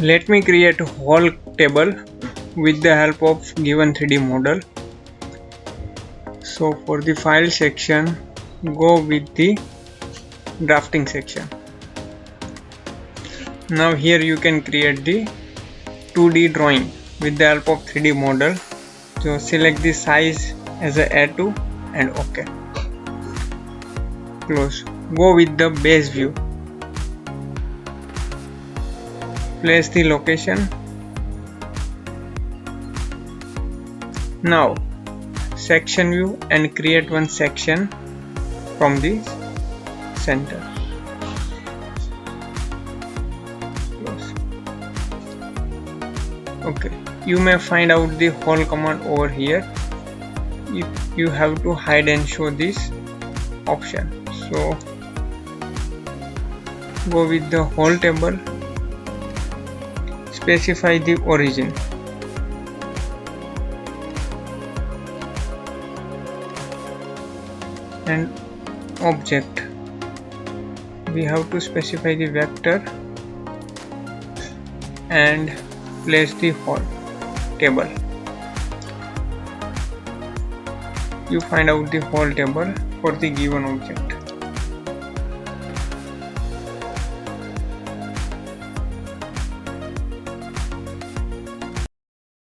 Let me create a whole table with the help of given 3D model. So for the file section, go with the drafting section. Now here you can create the 2D drawing with the help of 3D model. So select the size as a A2 and OK. Close. Go with the base view. Place the location. Now section view and create one section from the center. Close. Okay, you may find out the whole command over here. You have to hide and show this option. So go with the whole table, specify the origin. And object, we have to specify the vector and place the whole table. You find out the whole table for the given object.